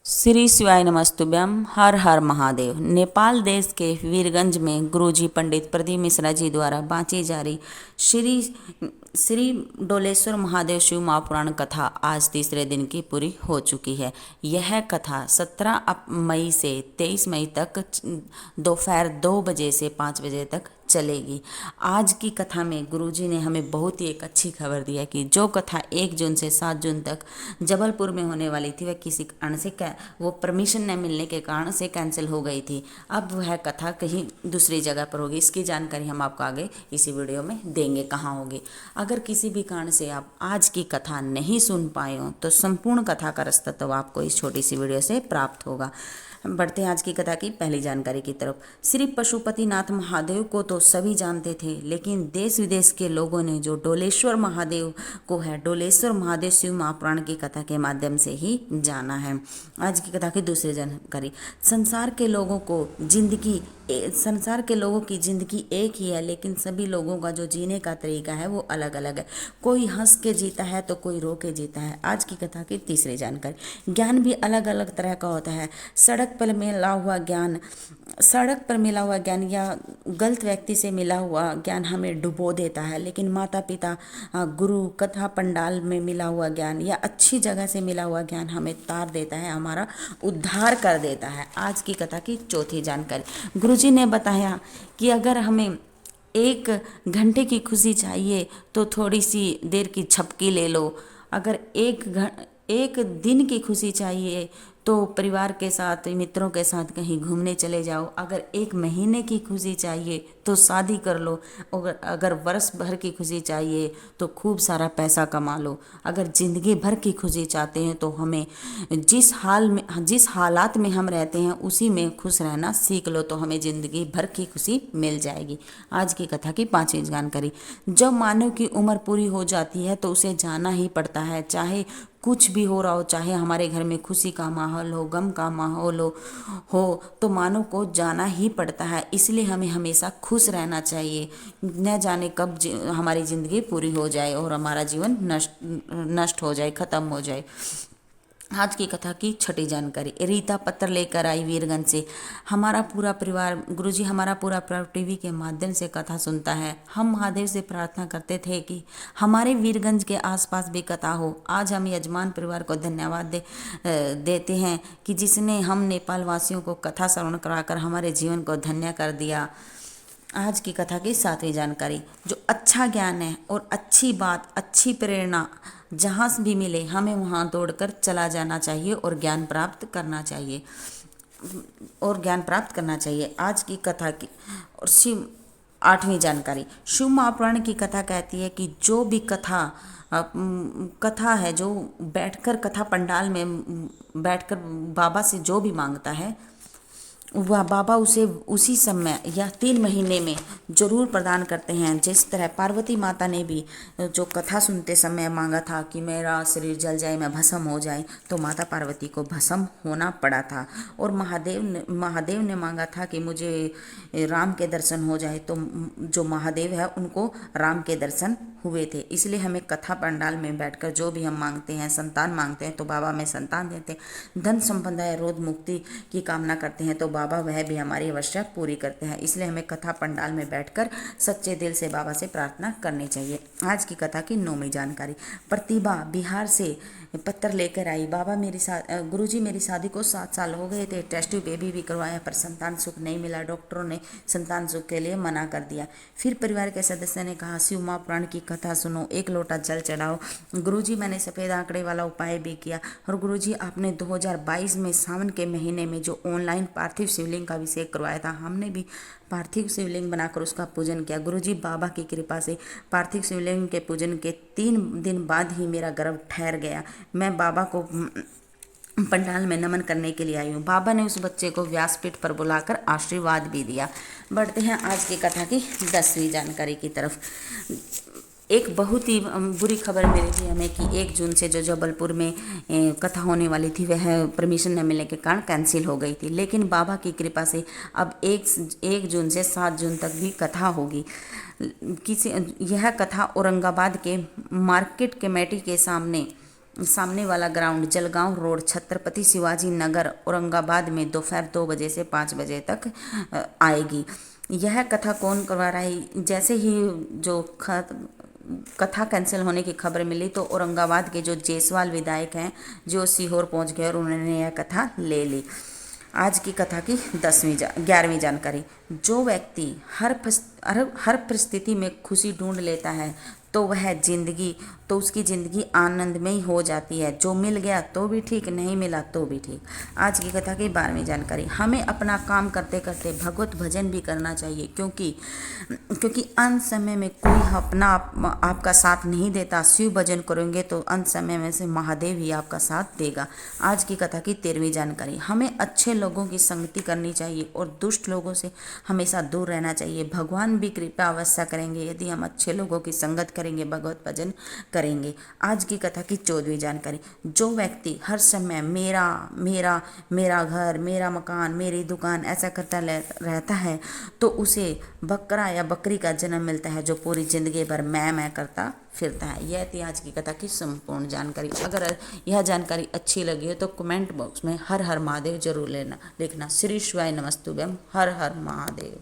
श्री शिवाय नमस्तुभ्यम। हर हर महादेव। नेपाल देश के वीरगंज में गुरुजी पंडित प्रदीप मिश्रा जी द्वारा बाँची जा रही श्री श्री डोलेश्वर महादेव शिव महापुराण कथा आज तीसरे दिन की पूरी हो चुकी है। यह कथा 17 मई से 23 मई तक दोपहर 2 बजे से 5 बजे तक चलेगी। आज की कथा में गुरुजी ने हमें बहुत ही एक अच्छी खबर दी है कि जो कथा 1 जून से 7 जून तक जबलपुर में होने वाली थी वह किसी कारण से वो परमिशन न मिलने के कारण से कैंसिल हो गई थी। अब वह कथा कहीं दूसरी जगह पर होगी। इसकी जानकारी हम आपको आगे इसी वीडियो में देंगे कहाँ होगी। अगर किसी भी कारण से आप आज की कथा नहीं सुन पाए हो तो संपूर्ण कथा का रास्ता तो आपको इस छोटी सी वीडियो से प्राप्त होगा। हम बढ़ते हैं आज की कथा की पहली जानकारी की तरफ। श्री पशुपतिनाथ महादेव को तो सभी जानते थे, लेकिन देश विदेश के लोगों ने जो डोलेश्वर महादेव को है, डोलेश्वर महादेव शिव महापुराण की कथा के माध्यम से ही जाना है। आज की कथा की दूसरी जानकारी। संसार के लोगों की जिंदगी एक ही है, लेकिन सभी लोगों का जो जीने का तरीका है वो अलग अलग है। कोई हंस के जीता है तो कोई रो के जीता है। आज की कथा की तीसरी जानकारी। ज्ञान भी अलग अलग तरह का होता है। सड़क पर मिला हुआ ज्ञान या गलत व्यक्ति से मिला हुआ ज्ञान हमें डुबो देता है, लेकिन माता पिता, गुरु, कथा पंडाल में मिला हुआ ज्ञान या अच्छी जगह से मिला हुआ ज्ञान हमें तार देता है, हमारा उद्धार कर देता है। आज की कथा की चौथी जानकारी। गुरुजी ने बताया कि अगर हमें 1 घंटे की खुशी चाहिए तो थोड़ी सी देर की झपकी ले लो। अगर एक दिन की खुशी चाहिए तो परिवार के साथ, मित्रों के साथ कहीं घूमने चले जाओ। अगर 1 महीने की खुशी चाहिए तो शादी कर लो। अगर वर्ष भर की खुशी चाहिए तो खूब सारा पैसा कमा लो। अगर ज़िंदगी भर की खुशी चाहते हैं तो हमें जिस हालात में हम रहते हैं उसी में खुश रहना सीख लो, तो हमें ज़िंदगी भर की खुशी मिल जाएगी। आज की कथा की 5वीं जानकारी। जब मानव की उम्र पूरी हो जाती है तो उसे जाना ही पड़ता है, चाहे कुछ भी हो रहा हो, चाहे हमारे घर में खुशी का माहौल हो, गम का माहौल हो तो मानव को जाना ही पड़ता है। इसलिए हमें हमेशा खुश रहना चाहिए। न जाने कब हमारी ज़िंदगी पूरी हो जाए और हमारा जीवन नष्ट हो जाए, ख़त्म हो जाए। आज की कथा की 6ठी जानकारी। रीता पत्र लेकर आई वीरगंज से। हमारा पूरा परिवार टीवी के माध्यम से कथा सुनता है। हम महादेव से प्रार्थना करते थे कि हमारे वीरगंज के आसपास भी कथा हो। आज हम यजमान परिवार को धन्यवाद देते हैं कि जिसने हम नेपाल वासियों को कथा श्रवण कराकर हमारे जीवन को धन्य कर दिया। आज की कथा की 7वीं जानकारी। जो अच्छा ज्ञान है और अच्छी बात, अच्छी प्रेरणा जहाँ भी मिले हमें वहाँ दौड़कर चला जाना चाहिए और ज्ञान प्राप्त करना चाहिए। आज की कथा की और 8वीं जानकारी। शिव महापुराण की कथा कहती है कि जो भी कथा है, जो बैठकर कथा पंडाल में बैठकर बाबा से जो भी मांगता है वह बाबा उसे उसी समय या 3 महीने में जरूर प्रदान करते हैं। जिस तरह पार्वती माता ने भी जो कथा सुनते समय मांगा था कि मेरा शरीर जल जाए, मैं भस्म हो जाए, तो माता पार्वती को भस्म होना पड़ा था। और महादेव ने मांगा था कि मुझे राम के दर्शन हो जाए, तो जो महादेव है उनको राम के दर्शन हुए थे। इसलिए हमें कथा पंडाल में बैठकर जो भी हम मांगते हैं, संतान मांगते हैं तो बाबा हमें संतान देते हैं। धन संपदा या रोग मुक्ति की कामना करते हैं तो बाबा वह भी हमारी आवश्यक पूरी करते हैं। इसलिए हमें कथा पंडाल में बैठकर सच्चे दिल से बाबा से प्रार्थना करनी चाहिए। आज की कथा की 9वीं जानकारी। प्रतिभा बिहार से पत्र लेकर आई। गुरुजी मेरी शादी को 7 साल हो गए थे। टेस्ट बेबी भी करवाया पर संतान सुख नहीं मिला। डॉक्टरों ने संतान सुख के लिए मना कर दिया। फिर परिवार के सदस्य ने कहा शिव महापुराण की कथा सुनो, 1 लोटा जल चढ़ाओ। गुरुजी मैंने सफ़ेद आंकड़े वाला उपाय भी किया। और गुरुजी आपने 2022 में सावन के महीने में जो ऑनलाइन पार्थिव शिवलिंग का अभिषेक करवाया था, हमने भी पार्थिव शिवलिंग बनाकर उसका पूजन किया। गुरुजी बाबा की कृपा से पार्थिव शिवलिंग के पूजन के 3 दिन बाद ही मेरा गर्भ ठहर गया। मैं बाबा को पंडाल में नमन करने के लिए आई हूँ। बाबा ने उस बच्चे को व्यासपीठ पर बुलाकर आशीर्वाद भी दिया। बढ़ते हैं आज की कथा की 10वीं जानकारी की तरफ। एक बहुत ही बुरी खबर मिली थी हमें कि 1 जून से जो जबलपुर में कथा होने वाली थी वह परमिशन न मिलने के कारण कैंसिल हो गई थी, लेकिन बाबा की कृपा से अब 1 जून से 7 जून तक भी कथा होगी। यह कथा औरंगाबाद के मार्केट कमेटी के सामने सामने वाला ग्राउंड जलगांव रोड, छत्रपति शिवाजी नगर, औरंगाबाद में दोपहर 2 बजे से 5 बजे तक आएगी। यह कथा कौन करवा रहा है? जैसे ही जो कथा कैंसिल होने की खबर मिली तो औरंगाबाद के जो जायसवाल विधायक हैं जो सीहोर पहुंच गए और उन्होंने यह कथा ले ली। आज की कथा की 11वीं जानकारी। जो व्यक्ति हर परिस्थिति में खुशी ढूंढ लेता है तो उसकी ज़िंदगी आनंदमयी हो जाती है। जो मिल गया तो भी ठीक, नहीं मिला तो भी ठीक। आज की कथा की 12वीं जानकारी। हमें अपना काम करते करते भगवत भजन भी करना चाहिए, क्योंकि अंत समय में कोई आपका साथ नहीं देता। शिव भजन करेंगे तो अंत समय में से महादेव ही आपका साथ देगा। आज की कथा की 13वीं जानकारी। हमें अच्छे लोगों की संगति करनी चाहिए और दुष्ट लोगों से हमेशा दूर रहना चाहिए। भगवान भी कृपा अवश्य करेंगे यदि हम अच्छे लोगों की संगत करेंगे, भगवत भजन करेंगे। आज की कथा की 14वीं जानकारी। जो व्यक्ति हर समय मेरा मेरा मेरा घर, मेरा मकान, मेरी दुकान ऐसा करता रहता है तो उसे बकरा या बकरी का जन्म मिलता है, जो पूरी जिंदगी भर मैं करता फिरता है। यह थी आज की कथा की संपूर्ण जानकारी। अगर यह जानकारी अच्छी लगी हो तो कमेंट बॉक्स में हर हर महादेव जरूर लिखना। श्री शिवाय नमस्तुभ्यम। हर हर महादेव।